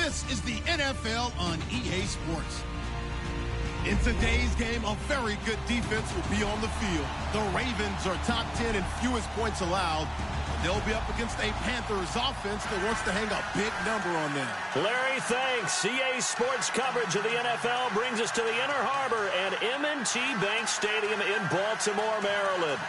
This is the NFL on EA Sports. In today's game, a very good defense will be on the field. The Ravens are top 10 in fewest points allowed. They'll be up against a Panthers offense that wants to hang a big number on them. Larry, thanks. EA Sports coverage of the NFL brings us to the Inner Harbor and M&T Bank Stadium in Baltimore, Maryland.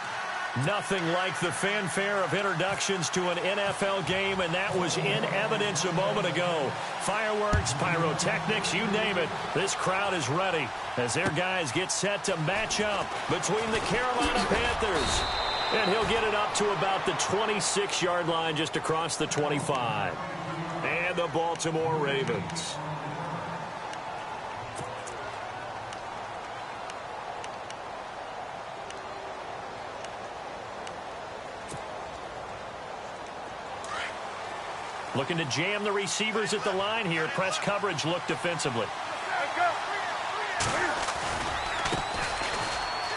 Nothing like the fanfare of introductions to an NFL game, and that was in evidence a moment ago. Fireworks, pyrotechnics, you name it. This crowd is ready as their guys get set to match up between the Carolina Panthers. And he'll get it up to about the 26-yard line just across the 25. And the Baltimore Ravens. Looking to jam the receivers at the line here. Press coverage look defensively.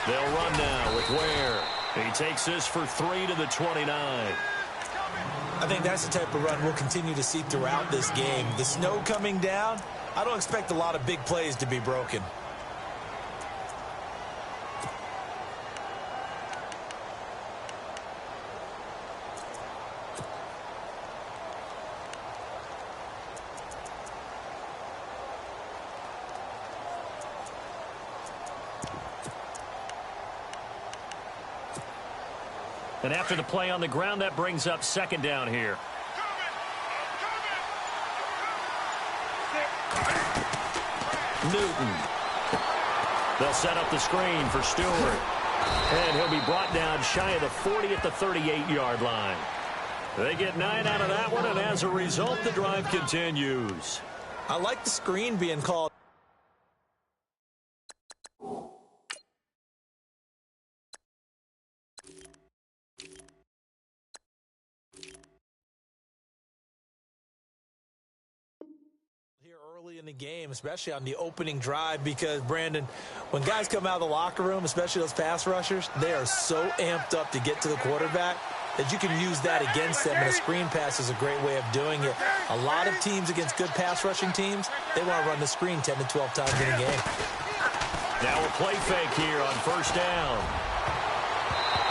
They'll run now with Ware. He takes this for 3 to the 29. I think that's the type of run we'll continue to see throughout this game. The snow coming down, I don't expect a lot of big plays to be broken. And after the play on the ground, that brings up second down here. Newton. They'll set up the screen for Stewart. And he'll be brought down shy of the 40 at the 38-yard line. They get 9 out of that one, and as a result, the drive continues. I like the screen being called. Early in the game, especially on the opening drive, because, Brandon, when guys come out of the locker room, especially those pass rushers, they are so amped up to get to the quarterback that you can use that against them, and a screen pass is a great way of doing it. A lot of teams against good pass rushing teams, they want to run the screen 10 to 12 times in a game. Now a play fake here on first down.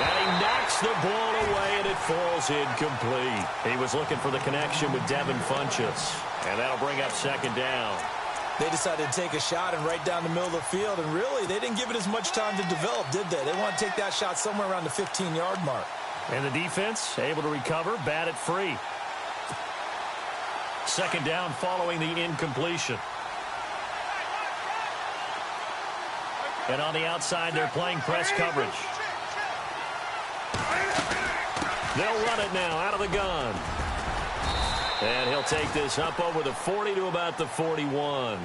And he knocks the ball away, and it falls incomplete. He was looking for the connection with Devin Funchess. And that'll bring up second down. They decided to take a shot and right down the middle of the field, and really, they didn't give it as much time to develop, did they? They want to take that shot somewhere around the 15-yard mark. And the defense able to recover, bat it free. Second down following the incompletion. And on the outside, they're playing press coverage. They'll run it now out of the gun. And he'll take this up over the 40 to about the 41.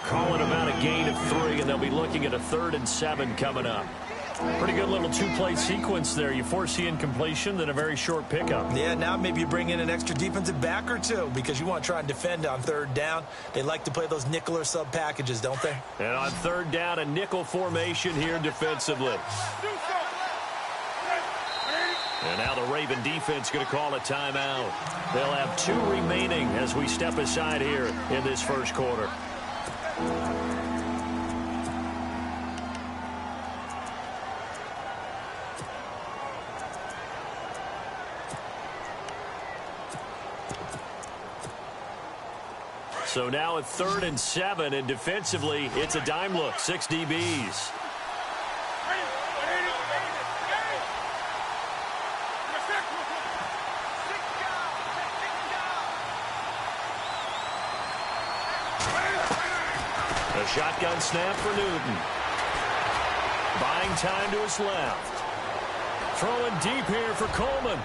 Calling about a gain of 3, and they'll be looking at a 3rd and 7 coming up. Pretty good little two-play sequence there. You force the incompletion, then a very short pickup. Yeah, now maybe you bring in an extra defensive back or two because you want to try and defend on 3rd down. They like to play those nickel or sub packages, don't they? And on 3rd down, a nickel formation here defensively. And now the Raven defense going to call a timeout. They'll have 2 remaining as we step aside here in this first quarter. So now a 3rd and 7, and defensively, it's a dime look, 6 DBs. A shotgun snap for Newton. Buying time to his left. Throwing deep here for Coleman.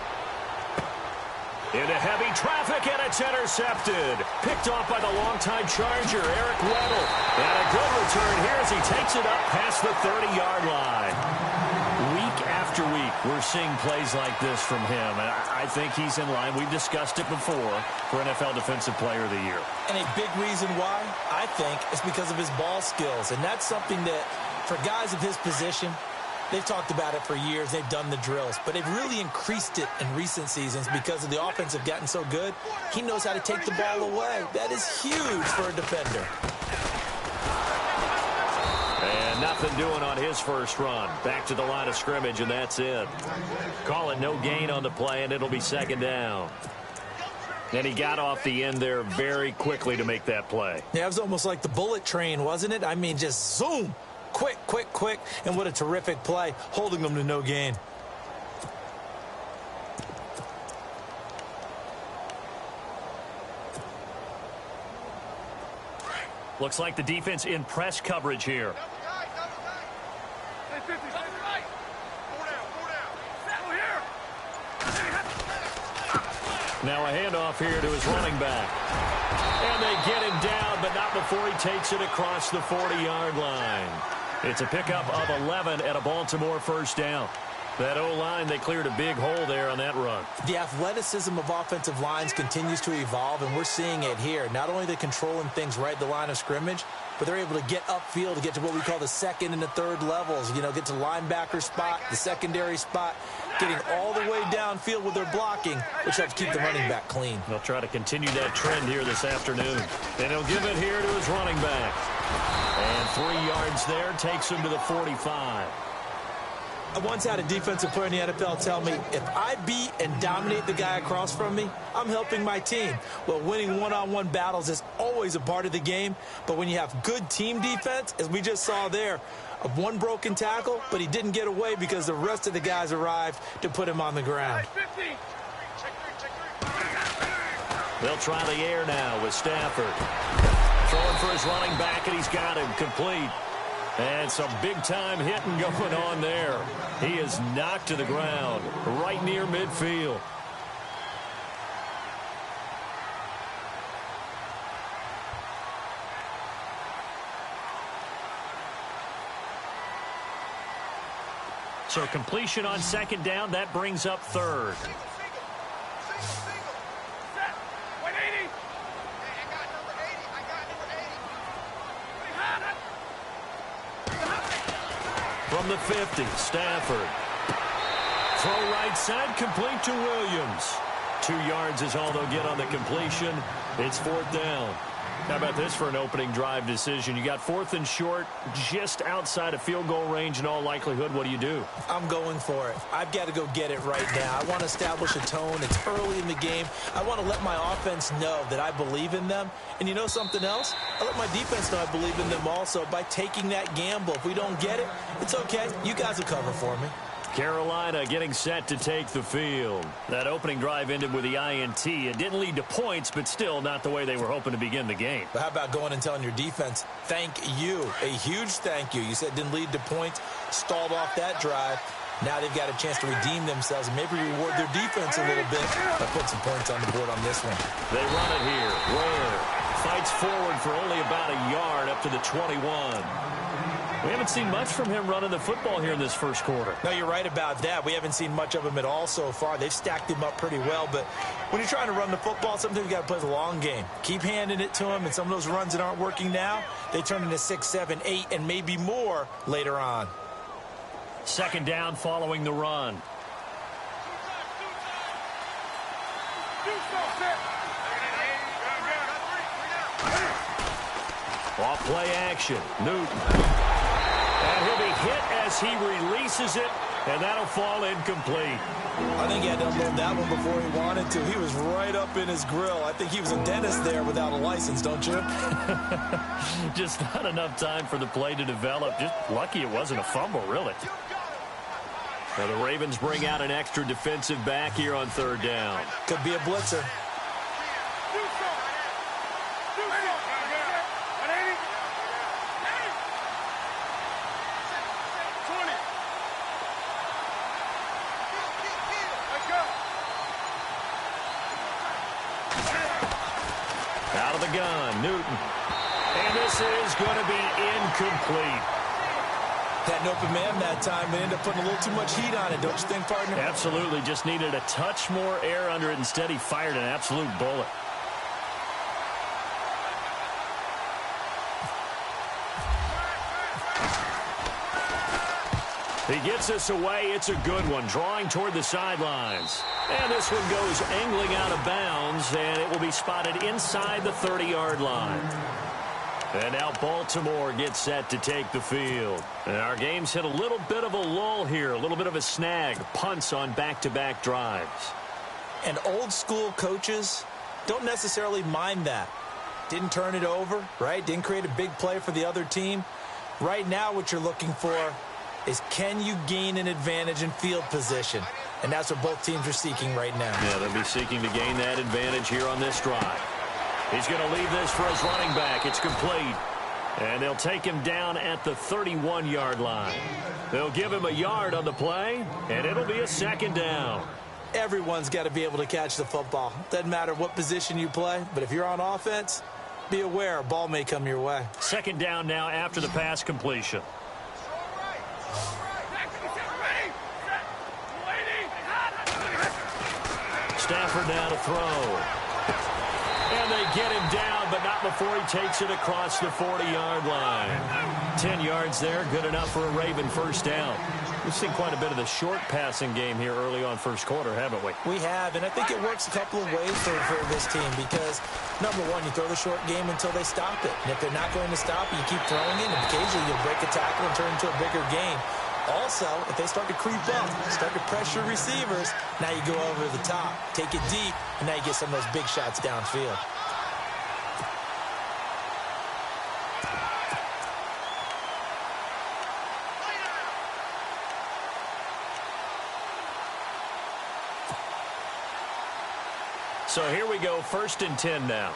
Into heavy traffic, and it's intercepted. Picked off by the longtime Charger, Eric Weddle. And a good return here as he takes it up past the 30-yard line. Week after week, we're seeing plays like this from him. And I think he's in line. We've discussed it before for NFL Defensive Player of the Year. And a big reason why, I think, is because of his ball skills. And that's something that, for guys of his position, They've talked about it for years. They've done the drills, but they've really increased it in recent seasons because of the offense have gotten so good. He knows how to take the ball away. That is huge for a defender. And nothing doing on his first run. Back to the line of scrimmage, and that's it. Call it no gain on the play, and it'll be second down. And he got off the end there very quickly to make that play. Yeah, it was almost like the bullet train, wasn't it? I mean, just zoom. Quick, quick, quick. And what a terrific play, holding them to no gain. Looks like the defense in press coverage here. Now a handoff here to his running back. And they get him down, but not before he takes it across the 40-yard line. It's a pickup of 11 at a Baltimore first down. That O-line, they cleared a big hole there on that run. The athleticism of offensive lines continues to evolve, and we're seeing it here. Not only are they controlling things right at the line of scrimmage, but they're able to get upfield to get to what we call the second and the third levels. You know, get to linebacker spot, the secondary spot, getting all the way downfield with their blocking, which helps keep the running back clean. They'll try to continue that trend here this afternoon. And he'll give it here to his running back. And 3 yards there takes him to the 45. I once had a defensive player in the NFL tell me, if I beat and dominate the guy across from me, I'm helping my team. Well, winning one-on-one battles is always a part of the game, but when you have good team defense, as we just saw there, of one broken tackle, but he didn't get away because the rest of the guys arrived to put him on the ground. They'll try the air now with Stafford. Throwing for his running back, and he's got him complete. And some big-time hitting going on there. He is knocked to the ground right near midfield. So completion on second down, that brings up third. From the 50, Stafford. Throw right side, complete to Williams. 2 yards is all they'll get on the completion. It's fourth down. How about this for an opening drive decision? You got fourth and short, just outside of field goal range in all likelihood. What do you do? I'm going for it. I've got to go get it right now. I want to establish a tone. It's early in the game. I want to let my offense know that I believe in them. And you know something else? I let my defense know I believe in them also by taking that gamble. If we don't get it, it's okay. You guys will cover for me. Carolina getting set to take the field. That opening drive ended with the INT. It didn't lead to points, but still not the way they were hoping to begin the game. But how about going and telling your defense, thank you, a huge thank you. You said it didn't lead to points, stalled off that drive. Now they've got a chance to redeem themselves and maybe reward their defense a little bit by putting some points on the board on this one. They run it here. Ware fights forward for only about a yard up to the 21. We haven't seen much from him running the football here in this first quarter. No, you're right about that. We haven't seen much of him at all so far. They've stacked him up pretty well, but when you're trying to run the football, sometimes you got to play the long game. Keep handing it to him, and some of those runs that aren't working now, they turn into 6, 7, 8, and maybe more later on. Second down following the run. Off play action. Newton. And he'll be hit as he releases it, and that'll fall incomplete. I think he had to unload that one before he wanted to. He was right up in his grill. I think he was a dentist there without a license, don't you? Just not enough time for the play to develop. Just lucky it wasn't a fumble, really. Now the Ravens bring out an extra defensive back here on third down. Could be a blitzer. Out of the gun, Newton. And this is going to be incomplete. Had an open man that time, but ended up putting a little too much heat on it, don't you think, partner? Absolutely. Just needed a touch more air under it. Instead, he fired an absolute bullet. He gets this away. It's a good one, drawing toward the sidelines. And this one goes angling out of bounds, and it will be spotted inside the 30-yard line. And now Baltimore gets set to take the field. And our game's hit a little bit of a lull here, a little bit of a snag, punts on back-to-back drives. And old-school coaches don't necessarily mind that. Didn't turn it over, right? Didn't create a big play for the other team. Right now what you're looking for is, can you gain an advantage in field position? And that's what both teams are seeking right now. Yeah, they'll be seeking to gain that advantage here on this drive. He's going to leave this for his running back. It's complete. And they'll take him down at the 31-yard line. They'll give him a yard on the play, and it'll be a second down. Everyone's got to be able to catch the football. Doesn't matter what position you play, but if you're on offense, be aware a ball may come your way. Second down now after the pass completion. Stafford now to throw. And they get him down, but not before he takes it across the 40-yard line. 10 yards there, good enough for a Raven first down. We've seen quite a bit of the short passing game here early on first quarter, haven't we? We have, and I think it works a couple of ways for this team because, number one, you throw the short game until they stop it. And if they're not going to stop it, you keep throwing it, and occasionally you'll break a tackle and turn into a bigger game. Also, if they start to creep up, start to pressure receivers, now you go over the top, take it deep, and now you get some of those big shots downfield. So here we go, 1st and 10 now.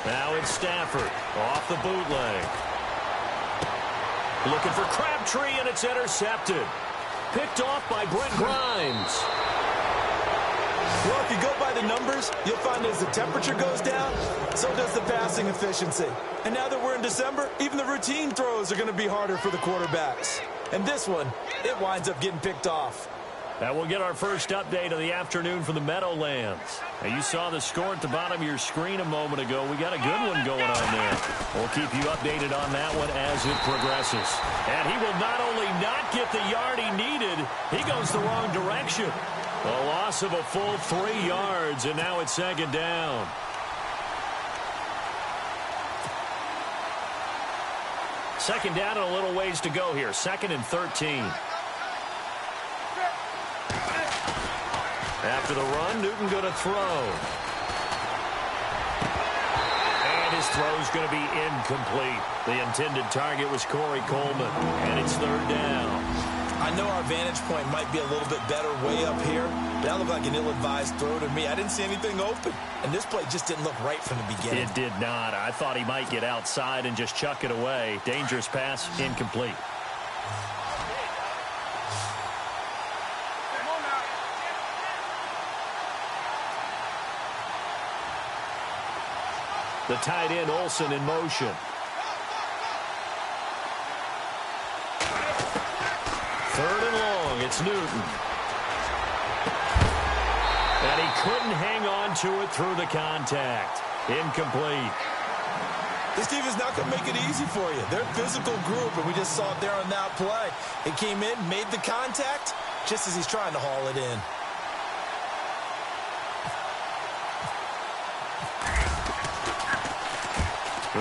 Now it's Stafford off the bootleg. Looking for Crabtree, and it's intercepted. Picked off by Brent Grimes. Well, if you go by the numbers, you'll find as the temperature goes down, so does the passing efficiency. And now that we're in December, even the routine throws are going to be harder for the quarterbacks. And this one, it winds up getting picked off. And we'll get our first update of the afternoon from the Meadowlands. Now, you saw the score at the bottom of your screen a moment ago. We got a good one going on there. We'll keep you updated on that one as it progresses. And he will not only not get the yard he needed, he goes the wrong direction. A loss of a full 3 yards, and now it's second down. Second down and a little ways to go here. 2nd and 13. After the run, Newton going to throw. And his throw's going to be incomplete. The intended target was Corey Coleman, and it's 3rd down. I know our vantage point might be a little bit better way up here, but that looked like an ill-advised throw to me. I didn't see anything open, and this play just didn't look right from the beginning. It did not. I thought he might get outside and just chuck it away. Dangerous pass, incomplete. The tight end, Olsen, in motion. Third and long, it's Newton. And he couldn't hang on to it through the contact. Incomplete. This team is not going to make it easy for you. They're a physical group, and we just saw it there on that play. It came in, made the contact, just as he's trying to haul it in.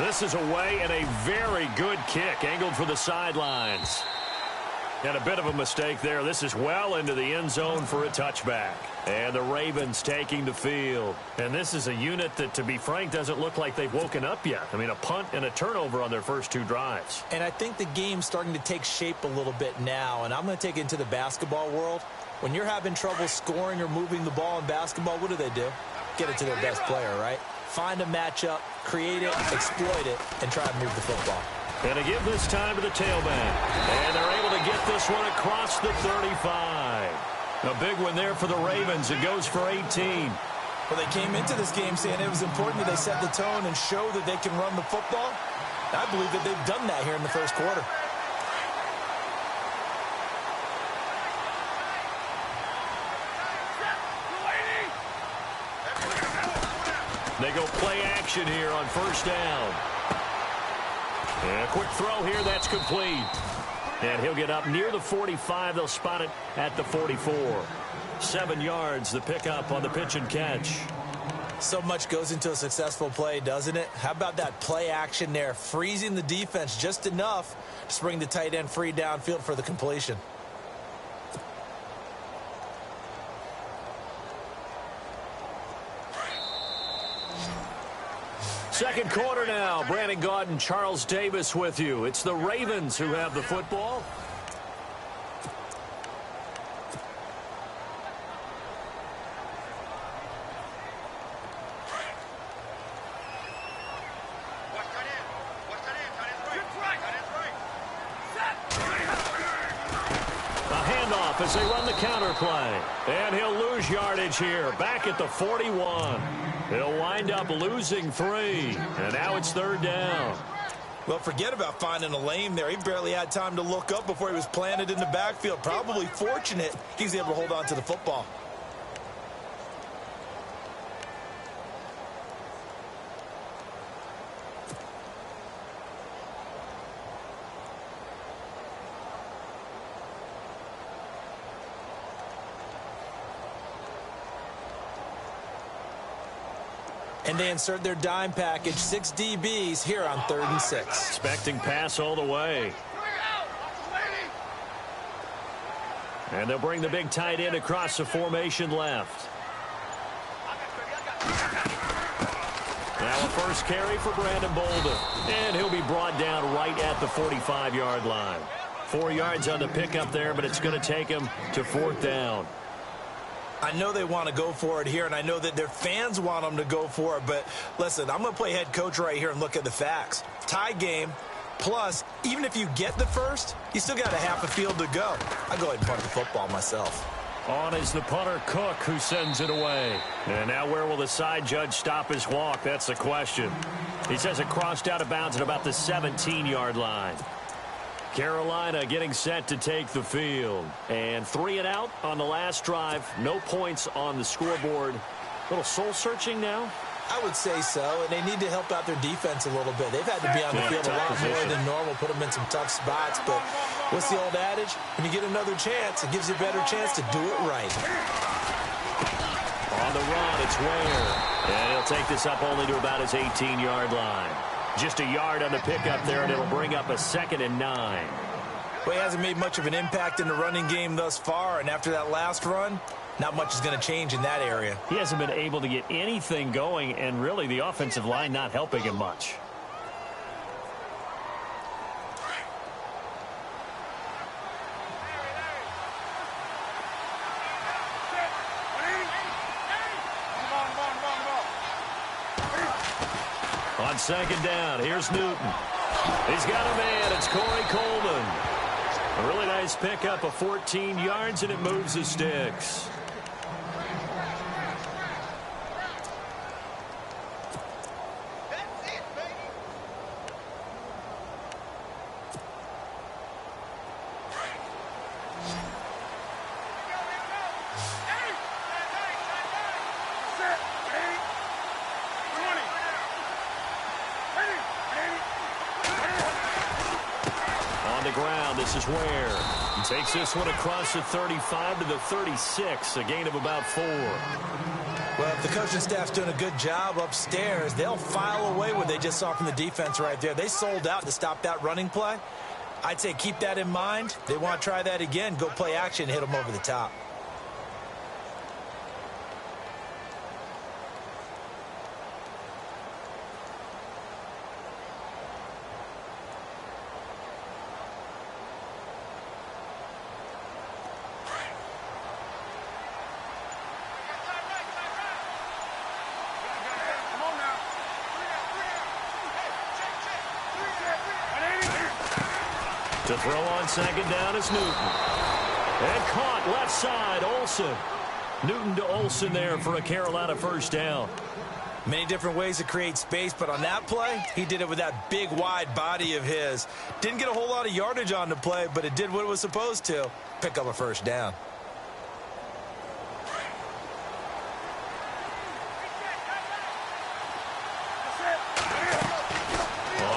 This is away and a very good kick, angled for the sidelines. And a bit of a mistake there. This is well into the end zone for a touchback. And the Ravens taking the field. And this is a unit that, to be frank, doesn't look like they've woken up yet. I mean, a punt and a turnover on their first 2 drives. And I think the game's starting to take shape a little bit now. And I'm going to take it into the basketball world. When you're having trouble scoring or moving the ball in basketball, what do? Get it to their best player, right? Find a matchup, create it, exploit it, and try to move the football. And to give this time to the tailback. And they're able to get this one across the 35. A big one there for the Ravens. It goes for 18. Well, they came into this game saying it was important that they set the tone and show that they can run the football. I believe that they've done that here in the first quarter. They go play action here on first down. And a quick throw here, that's complete. And he'll get up near the 45. They'll spot it at the 44. 7 yards, the pickup on the pitch and catch. So much goes into a successful play, doesn't it? How about that play action there, freezing the defense just enough to bring the tight end free downfield for the completion. Second quarter now. Brandon Gaudin, Charles Davis with you. It's the Ravens who have the football. As they run the counter play. And he'll lose yardage here. Back at the 41. He'll wind up losing 3. And now it's third down. Well, forget about finding a lane there. He barely had time to look up before he was planted in the backfield. Probably fortunate he's able to hold on to the football. And they insert their dime package, 6 DBs here on 3rd and 6. Expecting pass all the way. And they'll bring the big tight end across the formation left. Now a first carry for Brandon Bolden. And he'll be brought down right at the 45-yard line. 4 yards on the pickup there, but it's going to take him to 4th down. I know they want to go for it here, and I know that their fans want them to go for it, but listen, I'm going to play head coach right here and look at the facts. Tie game, plus, even if you get the first, you still got a half a field to go. I'll go ahead and punt the football myself. On is the punter, Cook, who sends it away. And now where will the side judge stop his walk? That's the question. He says it crossed out of bounds at about the 17-yard line. Carolina getting set to take the field. And 3 and out on the last drive. No points on the scoreboard. A little soul-searching now? I would say so, and they need to help out their defense a little bit. They've had to be on the field a lot more than normal, put them in some tough spots. But what's the old adage? When you get another chance, it gives you a better chance to do it right. On the run, it's Ware. And he'll take this up only to about his 18-yard line. Just a yard on the pickup there, and it'll bring up a 2nd and 9. Well, he hasn't made much of an impact in the running game thus far, and after that last run, not much is going to change in that area. He hasn't been able to get anything going, and really the offensive line not helping him much. On 2nd down, here's Newton. He's got a man. It's Corey Coleman. A really nice pickup of 14 yards, and it moves the sticks. This is Ware. He takes this one across the 35 to the 36, a gain of about 4. Well, if the coaching staff's doing a good job upstairs, they'll file away what they just saw from the defense right there. They sold out to stop that running play. I'd say keep that in mind. They want to try that again. Go play action, hit them over the top. To throw on 2nd down is Newton. And caught left side, Olsen. Newton to Olsen there for a Carolina first down. Many different ways to create space, but on that play, he did it with that big, wide body of his. Didn't get a whole lot of yardage on the play, but it did what it was supposed to. Pick up a first down.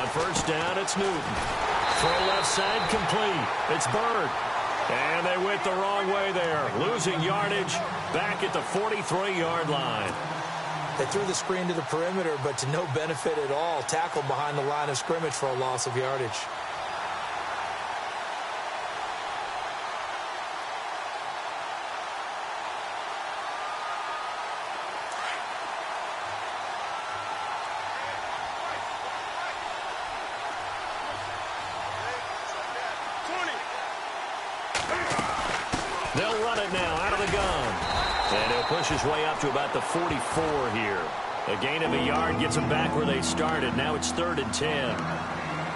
first down, it's Newton. Throw left side complete. It's Bird. And they went the wrong way there. Losing yardage back at the 43-yard line. They threw the screen to the perimeter, but to no benefit at all. Tackled behind the line of scrimmage for a loss of yardage. They'll run it now out of the gun. And he'll push his way up to about the 44 here. A gain of a yard gets them back where they started. Now it's 3rd and 10.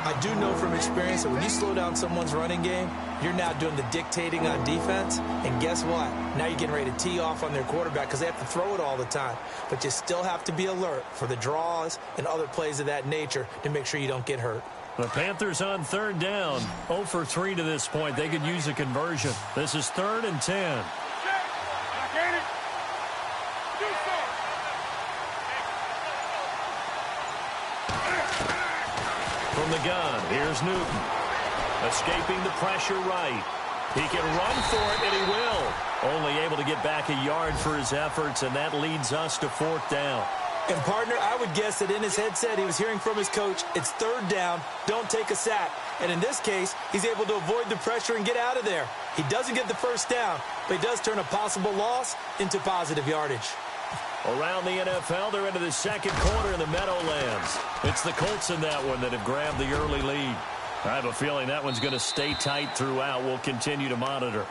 I do know from experience that when you slow down someone's running game, you're now doing the dictating on defense. And guess what? Now you're getting ready to tee off on their quarterback because they have to throw it all the time. But you still have to be alert for the draws and other plays of that nature to make sure you don't get hurt. The Panthers on 3rd down. 0 for 3 to this point. They could use a conversion. This is 3rd and 10. From the gun, here's Newton. Escaping the pressure right. He can run for it, and he will. Only able to get back a yard for his efforts, and that leads us to 4th down. And, partner, I would guess that in his headset he was hearing from his coach, it's 3rd down, don't take a sack. And in this case, he's able to avoid the pressure and get out of there. He doesn't get the first down, but he does turn a possible loss into positive yardage. Around the NFL, they're into the 2nd quarter in the Meadowlands. It's the Colts in that one that have grabbed the early lead. I have a feeling that one's going to stay tight throughout. We'll continue to monitor.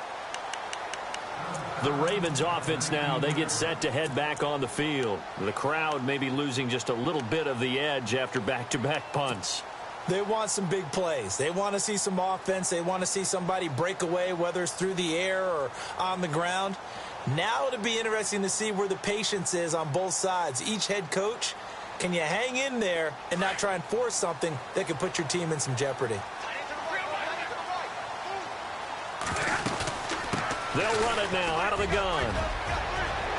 The Ravens offense now, they get set to head back on the field. The crowd may be losing just a little bit of the edge after back-to-back punts. They want some big plays. They want to see some offense. They want to see somebody break away, whether it's through the air or on the ground. Now it'll be interesting to see where the patience is on both sides. Each head coach, can you hang in there and not try and force something that could put your team in some jeopardy? They'll run it now out of the gun.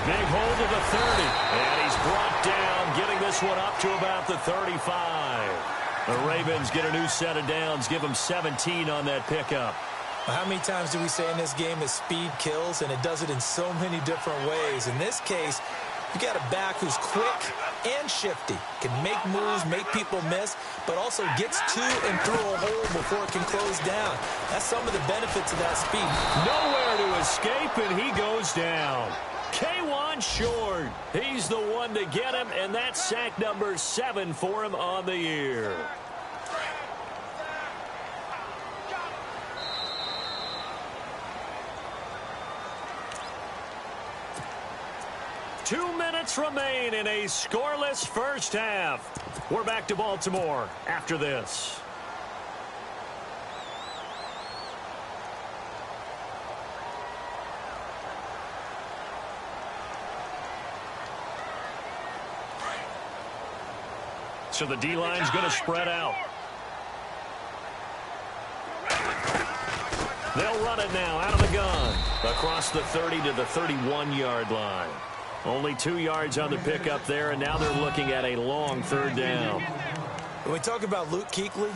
Big hold of the 30. And he's brought down, getting this one up to about the 35. The Ravens get a new set of downs, give them 17 on that pickup. How many times do we say in this game that speed kills, and it does it in so many different ways? In this case, you got a back who's quick and shifty, can make moves, make people miss, but also gets to and through a hole before it can close down. That's some of the benefits of that speed. Nowhere to escape, and he goes down. K1 Short, he's the one to get him, and that's sack number 7 for him on the year. Two minutes remain in a scoreless first half. We're back to Baltimore after this. So the D-line's going to spread out. They'll run it now out of the gun. Across the 30 to the 31-yard line. Only 2 yards on the pickup there, and now they're looking at a long 3rd down. When we talk about Luke Kuechly,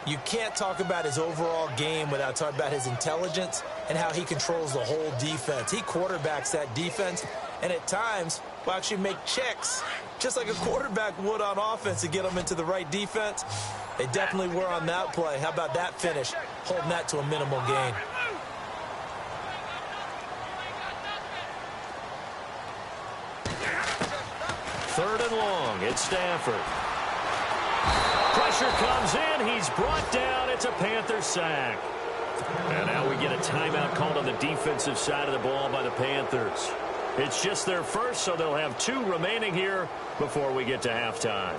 you can't talk about his overall game without talking about his intelligence and how he controls the whole defense. He quarterbacks that defense, and at times will actually make checks, just like a quarterback would on offense to get them into the right defense. They definitely were on that play. How about that finish, holding that to a minimal gain. Third and long, it's Stafford. Pressure comes in, he's brought down, it's a Panther sack. And now we get a timeout called on the defensive side of the ball by the Panthers. It's just their first, so they'll have 2 remaining here before we get to halftime.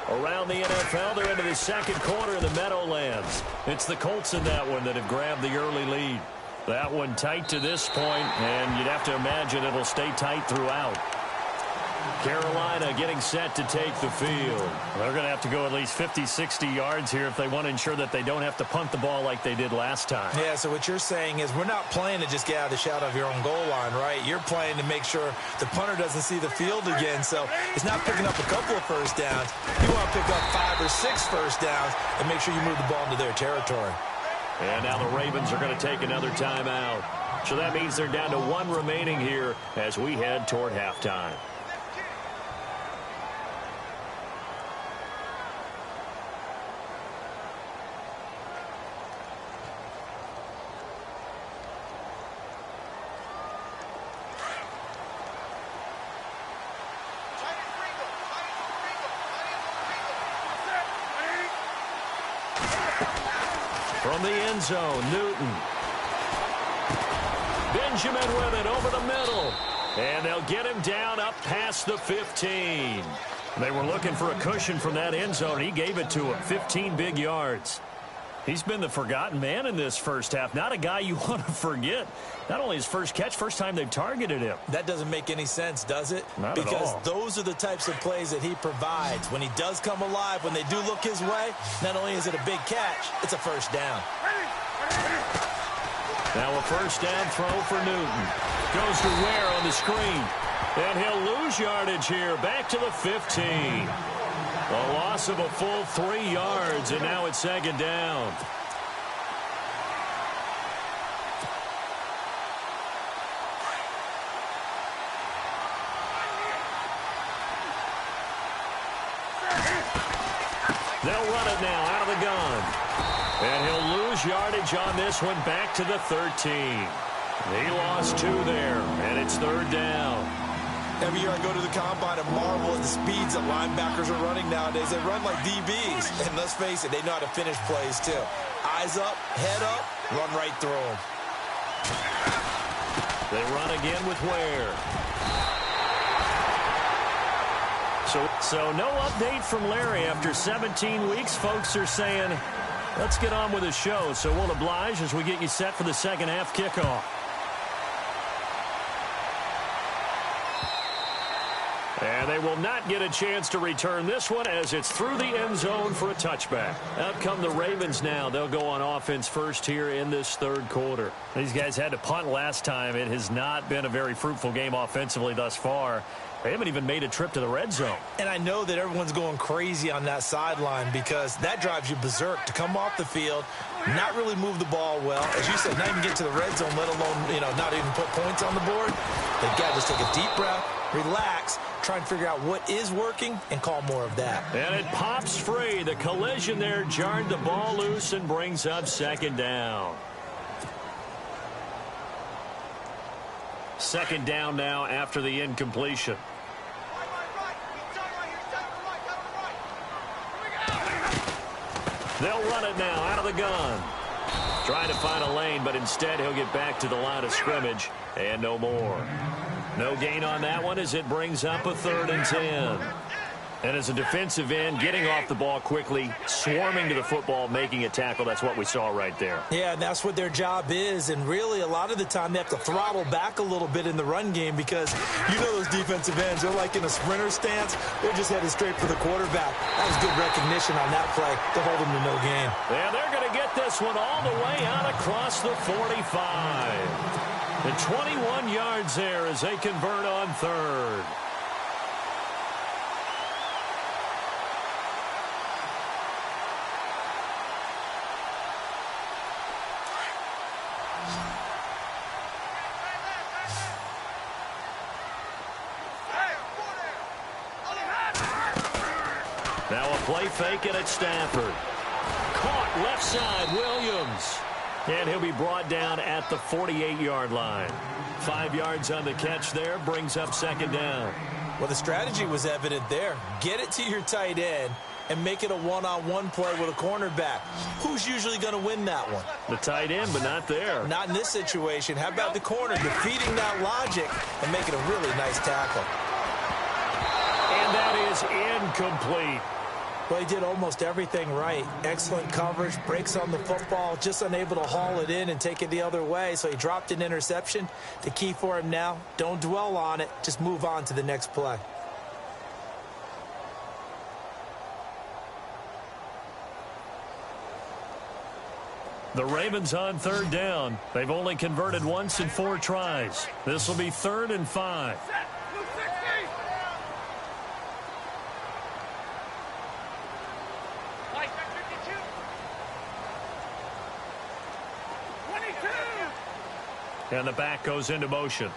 Around the NFL, they're into the 2nd quarter in the Meadowlands. It's the Colts in that one that have grabbed the early lead. That one tight to this point, and you'd have to imagine it'll stay tight throughout. Carolina getting set to take the field. They're going to have to go at least 50, 60 yards here if they want to ensure that they don't have to punt the ball like they did last time. Yeah, so what you're saying is we're not playing to just get out of the shadow of your own goal line, right? You're playing to make sure the punter doesn't see the field again. So it's not picking up a couple of first downs. You want to pick up 5 or 6 first downs and make sure you move the ball into their territory. And now the Ravens are going to take another timeout. So that means they're down to 1 remaining here as we head toward halftime. From the end zone, Newton. Benjamin with it over the middle. And they'll get him down up past the 15. They were looking for a cushion from that end zone. He gave it to him, 15 big yards. He's been the forgotten man in this first half. Not a guy you want to forget. Not only his first catch, first time they've targeted him. That doesn't make any sense, does it? Not because at all. Those are the types of plays that he provides. When he does come alive, when they do look his way, not only is it a big catch, it's a first down. Now a first down throw for Newton. Goes to Ware on the screen. And he'll lose yardage here. Back to the 15. A loss of a full 3 yards, and now it's second down. They'll run it now out of the gun. And he'll lose yardage on this one back to the 13. He lost 2 there, and it's third down. Every year I go to the combine and marvel at the speeds that linebackers are running nowadays. They run like DBs. And let's face it, they know how to finish plays too. Eyes up, head up, run right through them. They run again with Ware. So no update from Larry after 17 weeks. Folks are saying, let's get on with the show. So we'll oblige as we get you set for the second half kickoff. And they will not get a chance to return this one as it's through the end zone for a touchback. Out come the Ravens now. They'll go on offense first here in this third quarter. These guys had to punt last time. It has not been a very fruitful game offensively thus far. They haven't even made a trip to the red zone. And I know that everyone's going crazy on that sideline because that drives you berserk to come off the field, not really move the ball well. As you said, not even get to the red zone, let alone, not even put points on the board. They've got to just take a deep breath, relax, try and figure out what is working and call more of that. And it pops free. The collision there jarred the ball loose and brings up second down. Second down now after the incompletion. They'll run it now out of the gun. Trying to find a lane, but instead he'll get back to the line of scrimmage and no more. No gain on that one as it brings up a 3rd and 10. And as a defensive end, getting off the ball quickly, swarming to the football, making a tackle, that's what we saw right there. Yeah, and that's what their job is. And really, a lot of the time, they have to throttle back a little bit in the run game because you know those defensive ends, they're like in a sprinter stance. They're just headed straight for the quarterback. That was good recognition on that play to hold them to no gain. And they're going to get this one all the way out across the 45. And 21 yards there as they convert on 3rd. Now a play fake and it's Stafford. Caught left side, Williams. And he'll be brought down at the 48-yard line. 5 yards on the catch there, brings up second down. Well, the strategy was evident there. Get it to your tight end and make it a one-on-one play with a cornerback. Who's usually going to win that one? The tight end, but not there. Not in this situation. How about the corner defeating that logic and making a really nice tackle? And that is incomplete. Well, he did almost everything right. Excellent coverage, breaks on the football, just unable to haul it in and take it the other way. So he dropped an interception. The key for him now, don't dwell on it. Just move on to the next play. The Ravens on third down. They've only converted once in 4 tries. This will be 3rd and 5. And the back goes into motion.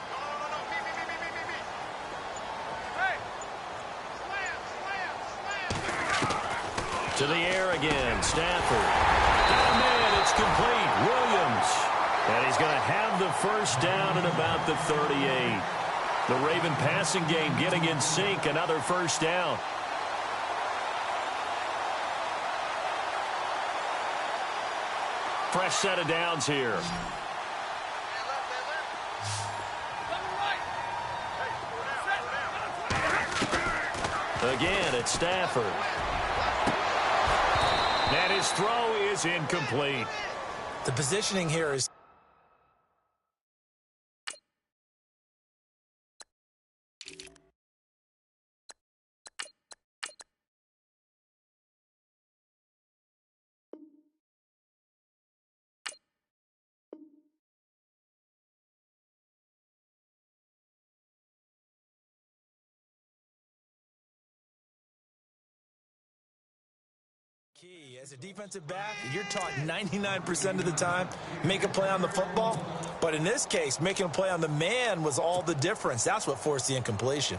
To the air again. Stafford. Got a man. It's complete. Williams. And he's going to have the first down at about the 38. The Raven passing game getting in sync. Another first down. Fresh set of downs here. Again, it's Stafford. And his throw is incomplete. The positioning here is... key. As a defensive back, you're taught 99% of the time, make a play on the football. But in this case, making a play on the man was all the difference. That's what forced the incompletion.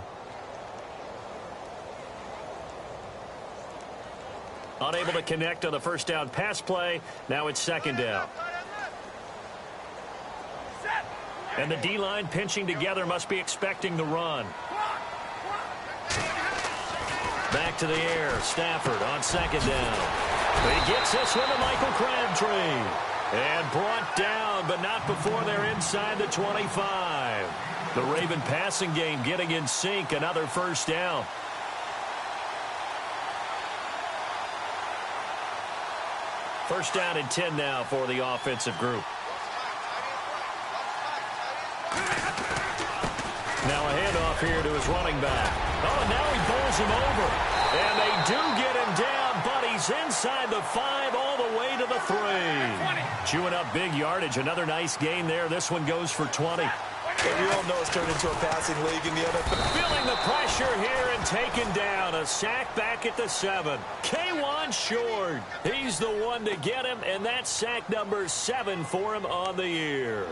Unable to connect on the first down pass play. Now it's 2nd down. And the D-line pinching together, must be expecting the run. Back to the air. Stafford on 2nd down. He gets this one to Michael Crabtree. And brought down, but not before they're inside the 25. The Raven passing game getting in sync. Another first down. First down and 10 now for the offensive group. Now a handoff here to his running back. Oh, and now he bowls him over. And they do get him down, but he's inside the 5 all the way to the 3. Chewing up big yardage. Another nice gain there. This one goes for 20. But we all know it's turned into a passing league in the NFL. Feeling the pressure here and taken down. A sack back at the 7. K'Wan Short. He's the one to get him, and that's sack number 7 for him on the year.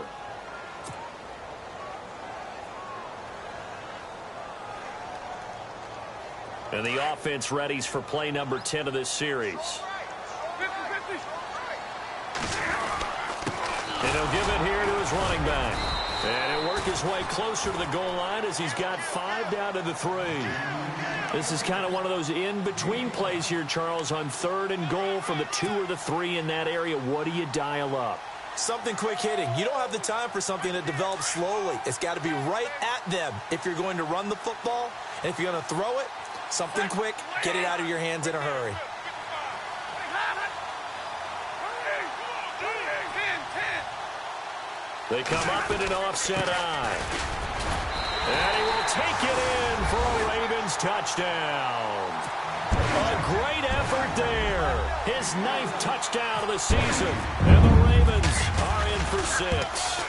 And the offense readies for play number 10 of this series. And he'll give it here to his running back. And he'll work his way closer to the goal line as he's got 5 down to the 3. This is kind of one of those in-between plays here, Charles, on 3rd and goal from the 2 or the 3 in that area. What do you dial up? Something quick hitting. You don't have the time for something that develops slowly. It's got to be right at them if you're going to run the football. And if you're going to throw it, something quick, get it out of your hands in a hurry. They come up in an offset eye. And he will take it in for a Ravens touchdown. A great effort there. His 9th touchdown of the season. And the Ravens are in for 6.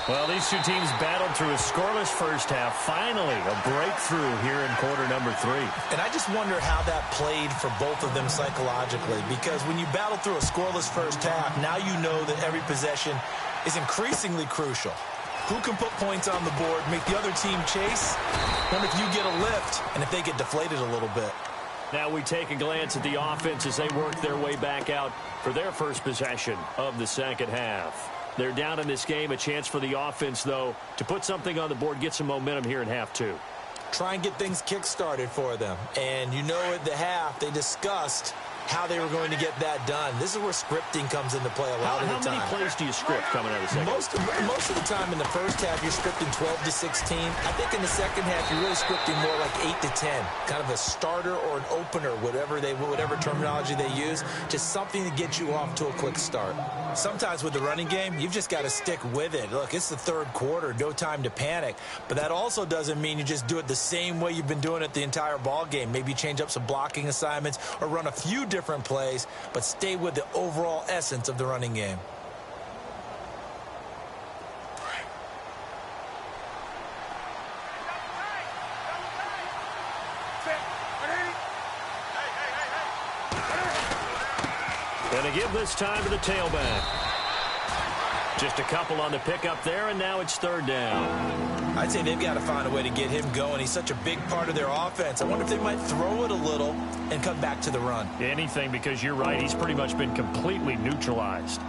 Well, these two teams battled through a scoreless first half. Finally, a breakthrough here in quarter number 3. And I just wonder how that played for both of them psychologically. Because when you battle through a scoreless first half, now you know that every possession is increasingly crucial. Who can put points on the board, make the other team chase, and if you get a lift, and if they get deflated a little bit. Now we take a glance at the offense as they work their way back out for their first possession of the second half. They're down in this game. A chance for the offense, though, to put something on the board, get some momentum here in half 2. Try and get things kick-started for them. And you know at the half, they discussed how they were going to get that done. This is where scripting comes into play a lot of the time. How many plays do you script coming out of the second? Most of the time in the first half, you're scripting 12 to 16. I think in the second half, you're really scripting more like 8 to 10. Kind of a starter or an opener, whatever terminology they use. Just something to get you off to a quick start. Sometimes with the running game, you've just got to stick with it. Look, it's the 3rd quarter, no time to panic. But that also doesn't mean you just do it the same way you've been doing it the entire ball game. Maybe change up some blocking assignments or run a few different plays, but stay with the overall essence of the running game. And to give this time to the tailback. Just a couple on the pickup there, and now it's third down. I'd say they've got to find a way to get him going. He's such a big part of their offense. I wonder if they might throw it a little and come back to the run. Anything, because you're right. He's pretty much been completely neutralized.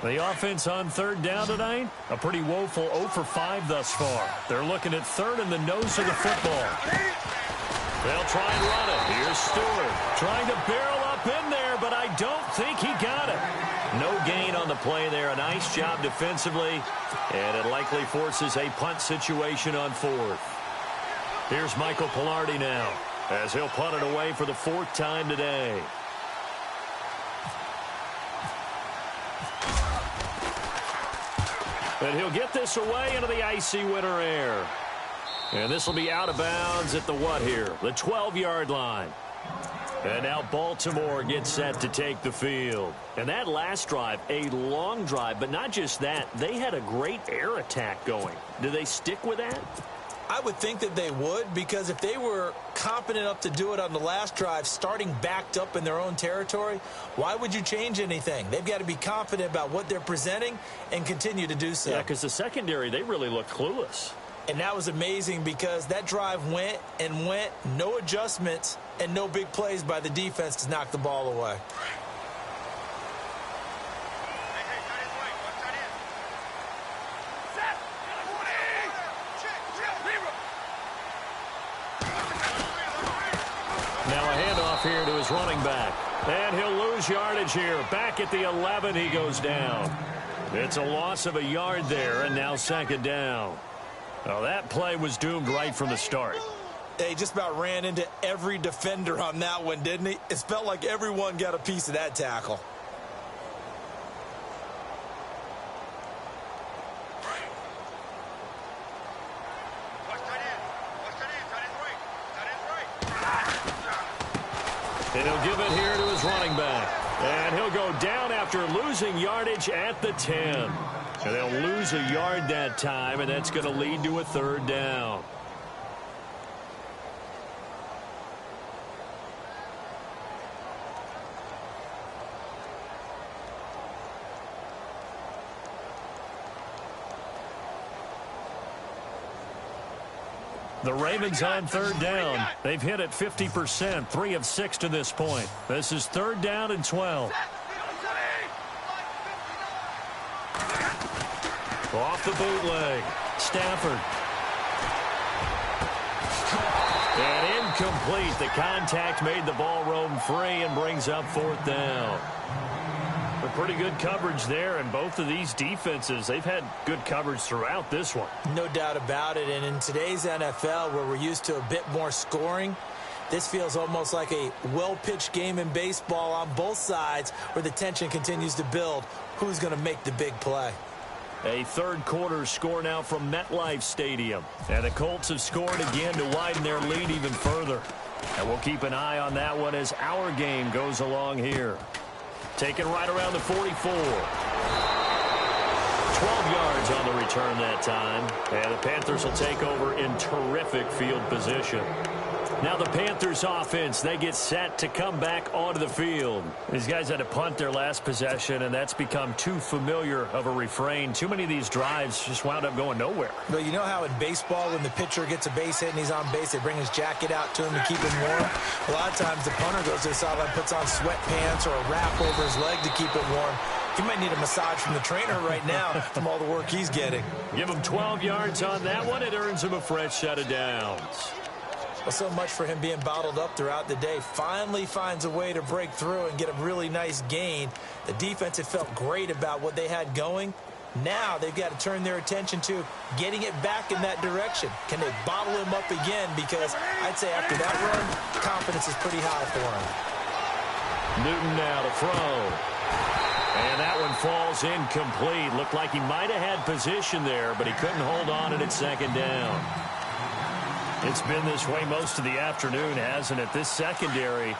The offense on third down tonight, a pretty woeful 0 for 5 thus far. They're looking at third in the nose of the football. They'll try and run it. Here's Stewart trying to barrel up in there, but I don't think he got it. No gain on the play there. A nice job defensively, and it likely forces a punt situation on fourth. Here's Michael Pilardi now, as he'll punt it away for the 4th time today. And he'll get this away into the icy winter air. And this will be out of bounds at the what here? The 12-yard line. And now Baltimore gets set to take the field. And that last drive, a long drive, but not just that. They had a great air attack going. Do they stick with that? I would think that they would, because if they were confident enough to do it on the last drive, starting backed up in their own territory, why would you change anything? They've got to be confident about what they're presenting and continue to do so. Yeah, because the secondary, they really look clueless. And that was amazing because that drive went and went, no adjustments, and no big plays by the defense to knock the ball away. Now a handoff here to his running back. And he'll lose yardage here. Back at the 11, he goes down. It's a loss of a yard there, and now second down. Well, that play was doomed right from the start. He just about ran into every defender on that one, didn't he? It felt like everyone got a piece of that tackle. And he'll give it here to his running back. And he'll go down after losing yardage at the 10. And they'll lose a yard that time, and that's going to lead to a third down. The Ravens on third down. They've hit it 50%, 3 of 6 to this point. This is third down and 12. Off the bootleg. Stafford. And incomplete. The contact made the ball roam free and brings up fourth down. A pretty good coverage there, and both of these defenses, they've had good coverage throughout this one. No doubt about it, and in today's NFL, where we're used to a bit more scoring, this feels almost like a well-pitched game in baseball on both sides where the tension continues to build. Who's going to make the big play? A third quarter score now from MetLife Stadium. And the Colts have scored again to widen their lead even further. And we'll keep an eye on that one as our game goes along here. Taken right around the 44. 12 yards on the return that time. And the Panthers will take over in terrific field position. Now the Panthers offense, they get set to come back onto the field. These guys had to punt their last possession, and that's become too familiar of a refrain. Too many of these drives just wound up going nowhere. But you know how in baseball, when the pitcher gets a base hit and he's on base, they bring his jacket out to him to keep him warm? A lot of times the punter goes to the sideline, puts on sweatpants or a wrap over his leg to keep it warm. He might need a massage from the trainer right now from all the work he's getting. Give him 12 yards on that one. It earns him a fresh set of downs. Well, so much for him being bottled up throughout the day. Finally finds a way to break through and get a really nice gain. The defense had felt great about what they had going. Now they've got to turn their attention to getting it back in that direction. Can they bottle him up again? Because I'd say after that run, confidence is pretty high for him. Newton now to throw. And that one falls incomplete. Looked like he might have had position there, but he couldn't hold on at second down. It's been this way most of the afternoon, hasn't it? This secondary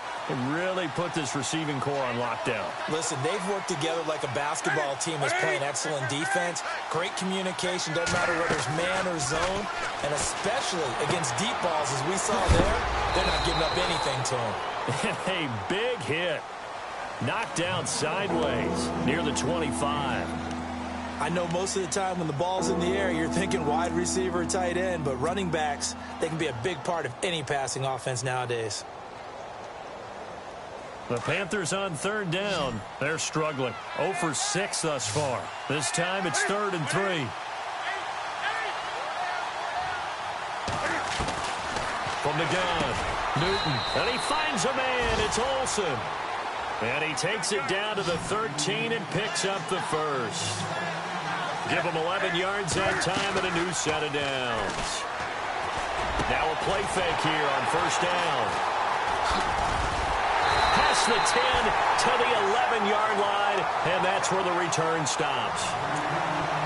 really put this receiving core on lockdown. Listen, they've worked together like a basketball team that's playing excellent defense. Great communication, doesn't matter whether it's man or zone. And especially against deep balls, as we saw there, they're not giving up anything to them. And a big hit. Knocked down sideways near the 25. I know most of the time when the ball's in the air, you're thinking wide receiver, tight end, but running backs, they can be a big part of any passing offense nowadays. The Panthers on third down. They're struggling. 0 for 6 thus far. This time it's 3rd and 3. From the gun, Newton. And he finds a man. It's Olsen. And he takes it down to the 13 and picks up the first. Give him 11 yards that time and a new set of downs. Now a play fake here on first down. Past the 10 to the 11-yard line, and that's where the return stops.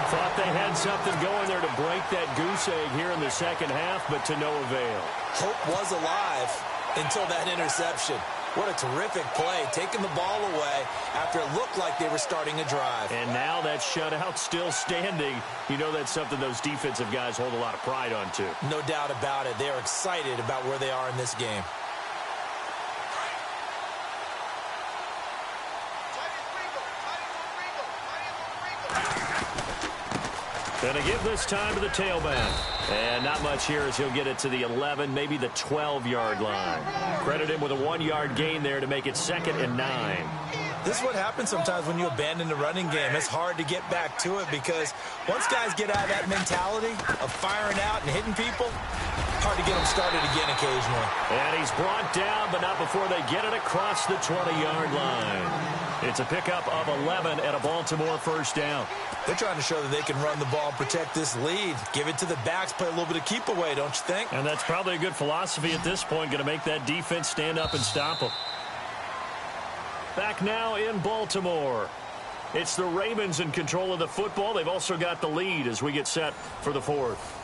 Thought they had something going there to break that goose egg here in the second half, but to no avail. Hope was alive until that interception. What a terrific play, taking the ball away after it looked like they were starting a drive. And now that shutout still standing. You know that's something those defensive guys hold a lot of pride on, too. No doubt about it. They are excited about where they are in this game. Going to give this time to the tailback. And not much here as he'll get it to the 11, maybe the 12-yard line. Credit him with a 1-yard gain there to make it 2nd and 9. This is what happens sometimes when you abandon the running game. It's hard to get back to it because once guys get out of that mentality of firing out and hitting people, hard to get them started again occasionally. And he's brought down, but not before they get it across the 20-yard line. It's a pickup of 11 at a Baltimore first down. They're trying to show that they can run the ball and protect this lead. Give it to the backs, play a little bit of keep away, don't you think? And that's probably a good philosophy at this point, going to make that defense stand up and stop them. Back now in Baltimore. It's the Ravens in control of the football. They've also got the lead as we get set for the 4th.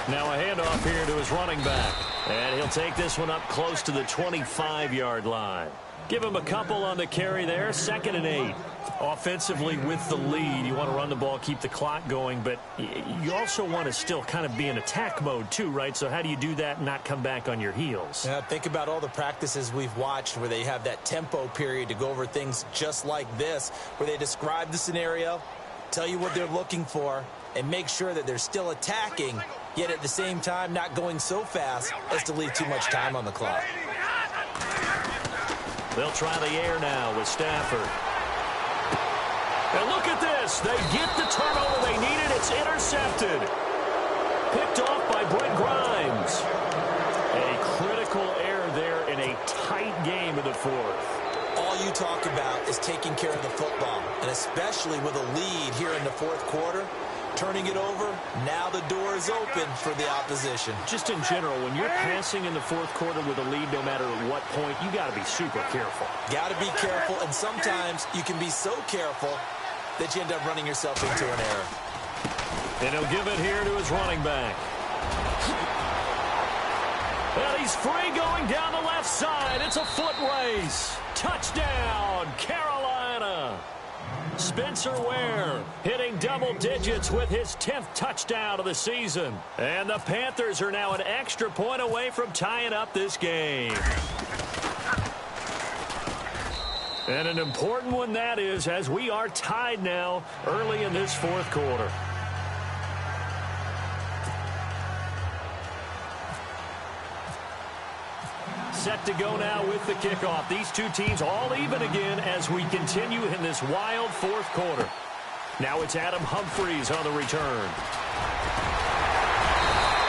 Now a handoff here to his running back. And he'll take this one up close to the 25-yard line. Give him a couple on the carry there. 2nd and 8. Offensively with the lead, you want to run the ball, keep the clock going, but you also want to still kind of be in attack mode too, right? So how do you do that and not come back on your heels? Yeah, think about all the practices we've watched where they have that tempo period to go over things just like this, where they describe the scenario, tell you what they're looking for, and make sure that they're still attacking, yet at the same time not going so fast as to leave too much time on the clock. They'll try the air now with Stafford. And look at this. They get the turnover they needed. It's intercepted. Picked off by Brent Grimes. A critical error there in a tight game in the 4th. All you talk about is taking care of the football, and especially with a lead here in the 4th quarter. Turning it over, now the door is open for the opposition. Just in general, when you're passing in the 4th quarter with a lead, no matter at what point, you got to be super careful. Got to be careful, and sometimes you can be so careful that you end up running yourself into an error. And he'll give it here to his running back. And he's free going down the left side. It's a foot race. Touchdown, Carolina. Spencer Ware hitting double digits with his 10th touchdown of the season. And the Panthers are now an extra point away from tying up this game. And an important one that is, as we are tied now early in this 4th quarter. Set set to go now with the kickoff. These two teams all even again as we continue in this wild fourth quarter. Now it's Adam Humphries on the return.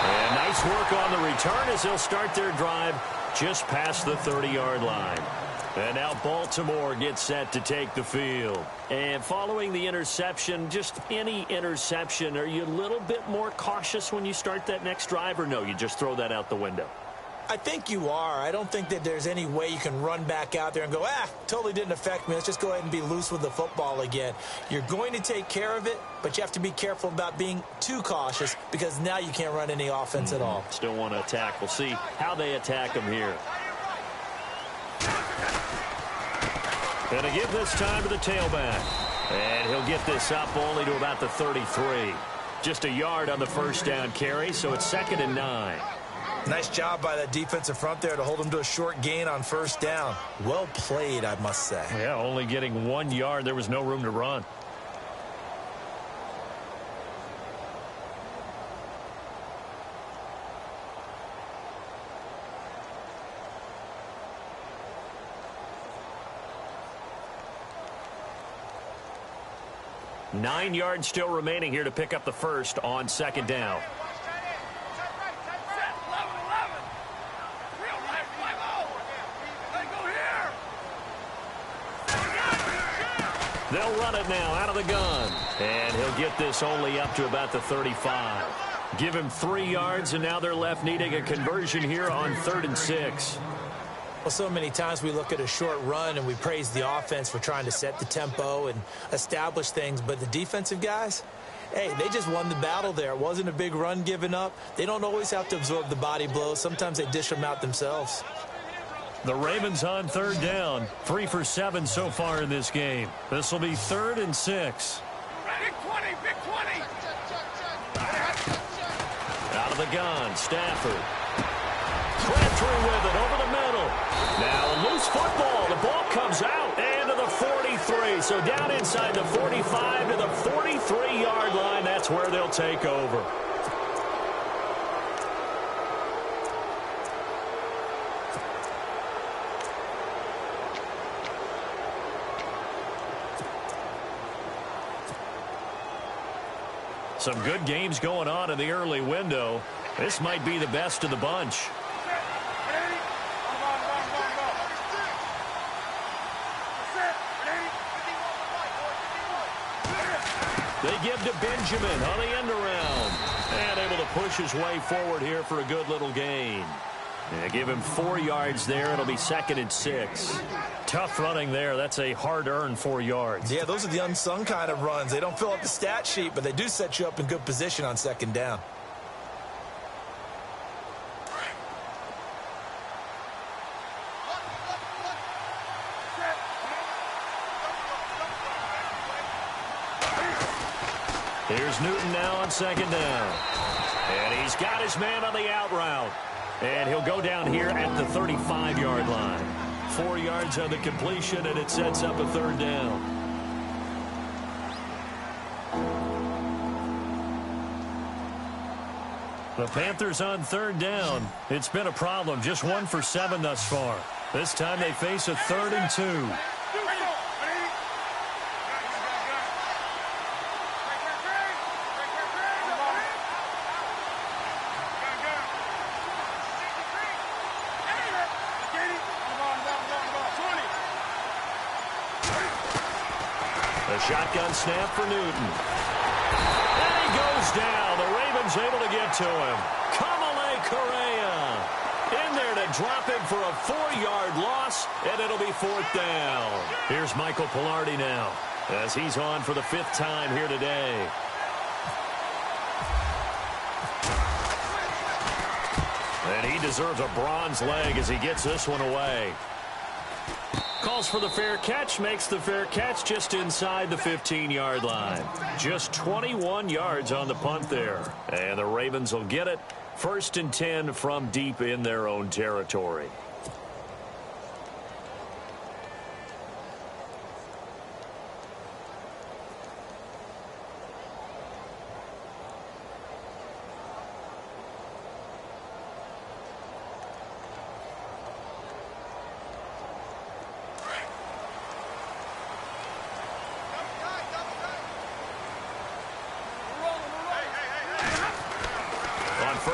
And nice work on the return as they'll start their drive just past the 30-yard line. And now Baltimore gets set to take the field. And following the interception, just any interception, are you a little bit more cautious when you start that next drive, or no, you just throw that out the window? I think you are. I don't think that there's any way you can run back out there and go, totally didn't affect me. Let's just go ahead and be loose with the football again. You're going to take care of it, but you have to be careful about being too cautious because now you can't run any offense at all. Still want to attack. We'll see how they attack them here. And a give this time to the tailback. And he'll get this up only to about the 33. Just a yard on the first down carry, so it's 2nd and 9. Nice job by that defensive front there to hold him to a short gain on first down. Well played, I must say. Yeah, only getting 1 yard. There was no room to run. Nine yards still remaining here to pick up the first on 2nd down. They'll run it now out of the gun. And he'll get this only up to about the 35. Give him 3 yards, and now they're left needing a conversion here on 3rd and 6. Well, so many times we look at a short run and we praise the offense for trying to set the tempo and establish things, but the defensive guys, hey, they just won the battle there. It wasn't a big run given up. They don't always have to absorb the body blows. Sometimes they dish them out themselves. The Ravens on 3rd down. 3 for 7 so far in this game. This will be 3rd and 6. Big 20, big 20. Out of the gun, Stafford. Crabtree with it over the middle. Now a loose football. The ball comes out and to the 43. So down inside the 45 to the 43-yard line. That's where they'll take over. Some good games going on in the early window. This might be the best of the bunch. They give to Benjamin on the end around. And able to push his way forward here for a good little gain. Yeah, give him 4 yards there. It'll be 2nd and 6. Tough running there. That's a hard-earned 4 yards. Yeah, those are the unsung kind of runs. They don't fill up the stat sheet, but they do set you up in good position on 2nd down. Here's Newton now on 2nd down. And he's got his man on the out route. And he'll go down here at the 35-yard line. 4 yards on the completion, and it sets up a 3rd down. The Panthers on 3rd down. It's been a problem. Just 1 for 7 thus far. This time they face a 3rd and 2. Shotgun snap for Newton. And he goes down. The Ravens able to get to him. Kamale Correa in there to drop him for a 4-yard loss, and it'll be 4th down. Here's Michael Pilardi now as he's on for the 5th time here today. And he deserves a bronze leg as he gets this one away. Calls for the fair catch, makes the fair catch just inside the 15-yard line. Just 21 yards on the punt there. And the Ravens will get it. 1st and 10 from deep in their own territory.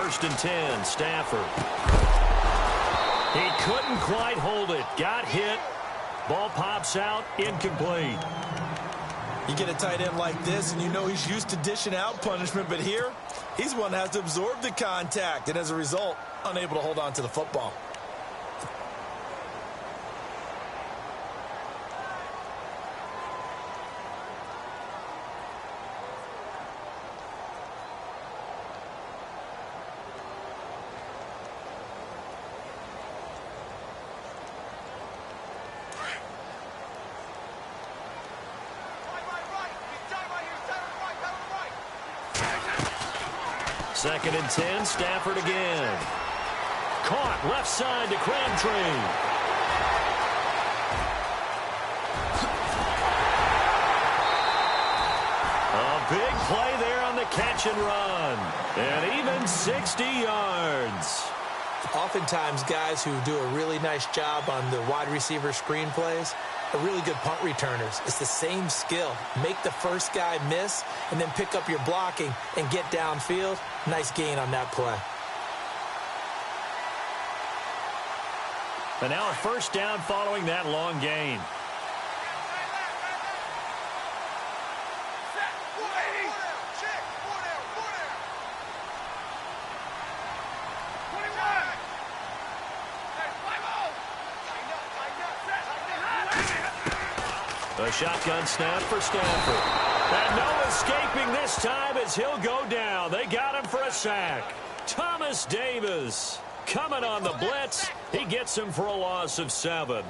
1st and 10, Stafford. He couldn't quite hold it. Got hit. Ball pops out, incomplete. You get a tight end like this, and you know he's used to dishing out punishment, but here, he's one that has to absorb the contact, and as a result, unable to hold on to the football. Second and 10, Stafford again. Caught left side to Crabtree. A big play there on the catch and run. And even 60 yards. Oftentimes, guys who do a really nice job on the wide receiver screen plays are really good punt returners. It's the same skill. Make the first guy miss and then pick up your blocking and get downfield. Nice gain on that play. And now a first down following that long gain. A shotgun snap for Stafford. And no escaping this time as he'll go down. They got him for a sack. Thomas Davis coming on the blitz. He gets him for a loss of 7.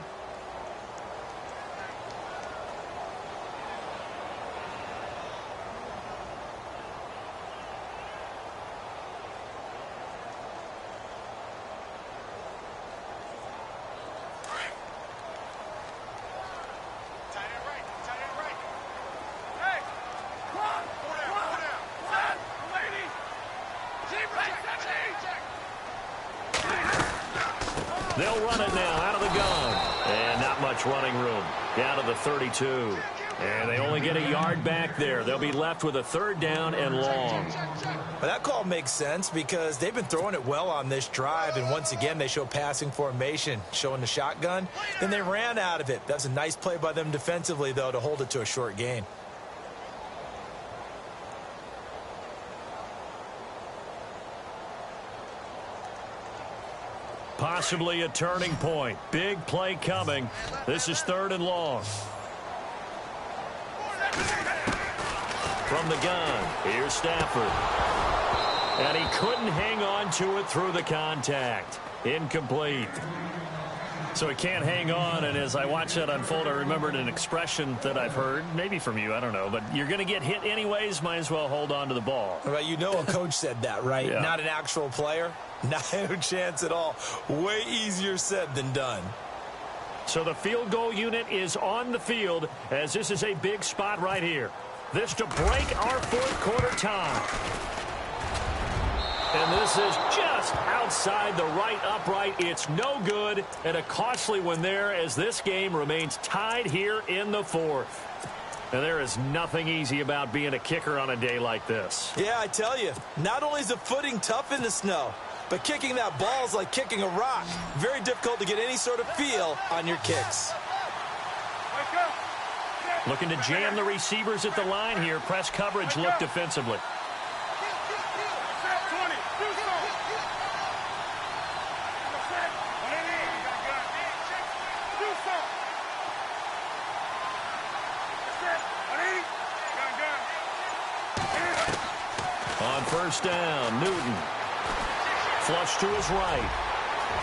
They'll run it now out of the gun. And not much running room. Down to the 32. And they only get a yard back there. They'll be left with a 3rd down and long. Well, that call makes sense because they've been throwing it well on this drive. And once again, they show passing formation, showing the shotgun. Then they ran out of it. That's a nice play by them defensively, though, to hold it to a short gain. Possibly a turning point. Big play coming. This is 3rd and long. From the gun, here's Stafford. And he couldn't hang on to it through the contact. Incomplete. So he can't hang on, and as I watch that unfold, I remembered an expression that I've heard, maybe from you, I don't know, but you're going to get hit anyways, might as well hold on to the ball. Well, you know a coach said that, right? Yeah. Not an actual player. Not a chance at all. Way easier said than done. So the field goal unit is on the field as this is a big spot right here. This to break our 4th quarter tie. And this is just outside the right upright. It's no good, and a costly one there as this game remains tied here in the 4th. And there is nothing easy about being a kicker on a day like this. Yeah, I tell you, not only is the footing tough in the snow, but kicking that ball is like kicking a rock. Very difficult to get any sort of feel on your kicks. Looking to jam the receivers at the line here. Press coverage look defensively. On 1st down, Newton. Flush to his right.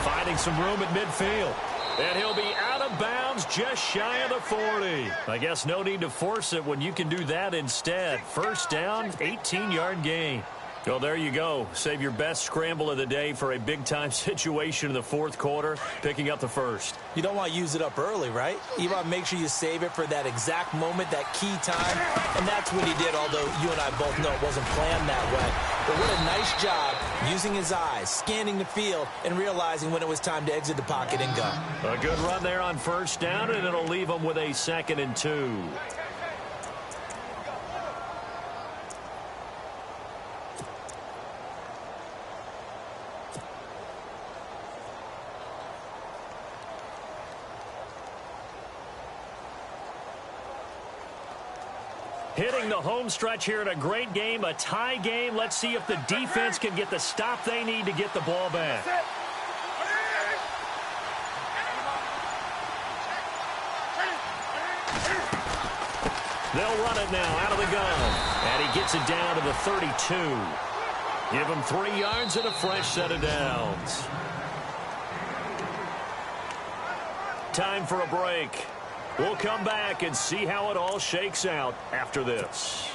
Finding some room at midfield. And he'll be out of bounds just shy of the 40. I guess no need to force it when you can do that instead. 1st down, 18-yard gain. Well, there you go. Save your best scramble of the day for a big-time situation in the 4th quarter, picking up the 1st. You don't want to use it up early, right? You want to make sure you save it for that exact moment, that key time. And that's what he did, although you and I both know it wasn't planned that way. But what a nice job using his eyes, scanning the field, and realizing when it was time to exit the pocket and go. A good run there on 1st down, and it'll leave him with a 2nd and 2. Hitting the home stretch here in a great game, a tie game. Let's see if the defense can get the stop they need to get the ball back. They'll run it now out of the gun. And he gets it down to the 32. Give him 3 yards and a fresh set of downs. Time for a break. We'll come back and see how it all shakes out after this.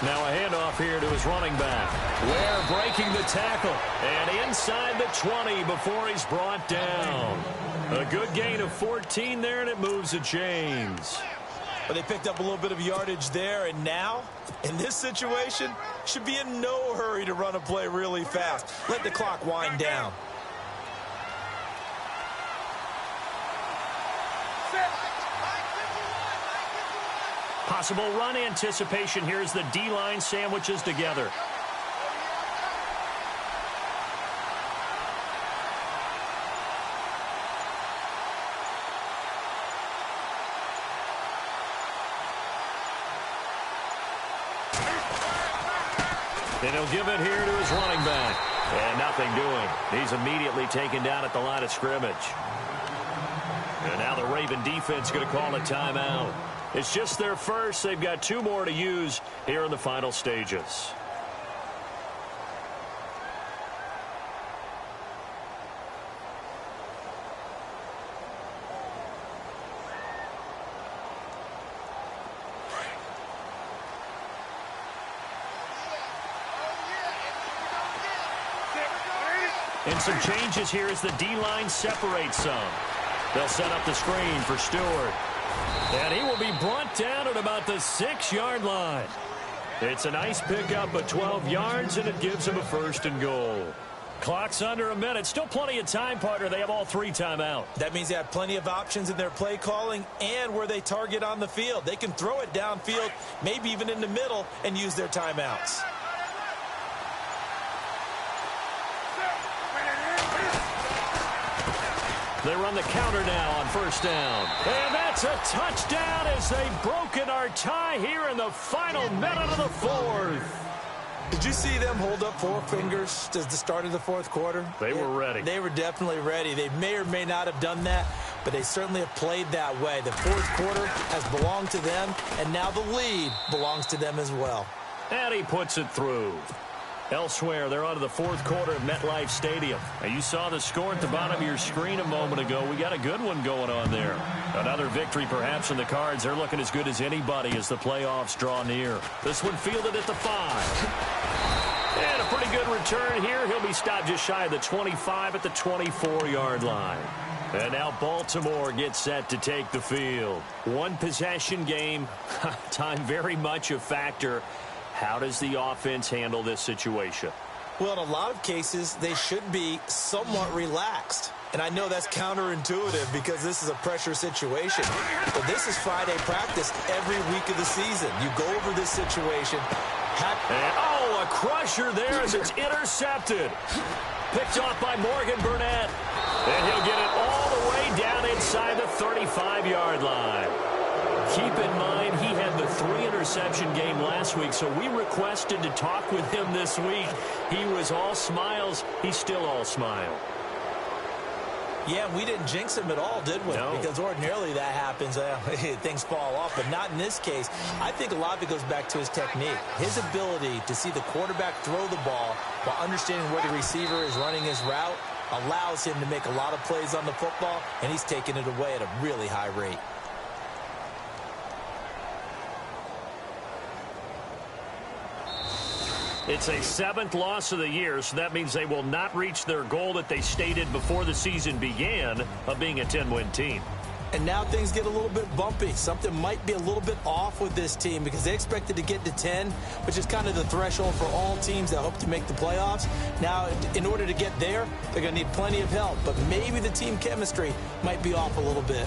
Now a handoff here to his running back. Ware breaking the tackle. And inside the 20 before he's brought down. A good gain of 14 there, and it moves the chains. But they picked up a little bit of yardage there, and now, in this situation, should be in no hurry to run a play really fast. Let the clock wind down. Possible run anticipation here as the D-line sandwiches together. And he'll give it here to his running back. And nothing doing. He's immediately taken down at the line of scrimmage. And now the Raven defense going to call a timeout. It's just their first. They've got 2 more to use here in the final stages. And some changes here as the D-line separates some. They'll set up the screen for Stewart. And he will be brought down at about the 6-yard line. It's a nice pickup of 12 yards, and it gives him a 1st and goal. Clock's under a minute. Still plenty of time, partner. They have all 3 timeouts. That means they have plenty of options in their play calling and where they target on the field. They can throw it downfield, maybe even in the middle, and use their timeouts. They run the counter now on 1st down. And that's a touchdown as they've broken our tie here in the final minute of the 4th. Did you see them hold up 4 fingers at the start of the 4th quarter? They were ready. They were definitely ready. They may or may not have done that, but they certainly have played that way. The 4th quarter has belonged to them, and now the lead belongs to them as well. And he puts it through. Elsewhere, they're on to the 4th quarter of MetLife Stadium. Now, you saw the score at the bottom of your screen a moment ago. We got a good one going on there. Another victory perhaps in the cards. They're looking as good as anybody as the playoffs draw near. This one fielded at the 5. And a pretty good return here. He'll be stopped just shy of the 25 at the 24-yard line. And now Baltimore gets set to take the field. 1 possession game. Time very much a factor. How does the offense handle this situation? Well, in a lot of cases, they should be somewhat relaxed. And I know that's counterintuitive because this is a pressure situation. But this is Friday practice every week of the season. You go over this situation. And, a crusher there as it's intercepted. Picked off by Morgan Burnett. And he'll get it all the way down inside the 35-yard line. Keep in mind, he had the 3-interception game last week, so we requested to talk with him this week. He was all smiles. He's still all smile. Yeah, we didn't jinx him at all, did we? No. Because ordinarily that happens. Things fall off, but not in this case. I think a lot of it goes back to his technique. His ability to see the quarterback throw the ball while understanding where the receiver is running his route allows him to make a lot of plays on the football, and he's taking it away at a really high rate. It's a 7th loss of the year, so that means they will not reach their goal that they stated before the season began of being a 10-win team. And now things get a little bit bumpy. Something might be a little bit off with this team because they expected to get to 10, which is kind of the threshold for all teams that hope to make the playoffs. Now, in order to get there, they're going to need plenty of help. But maybe the team chemistry might be off a little bit.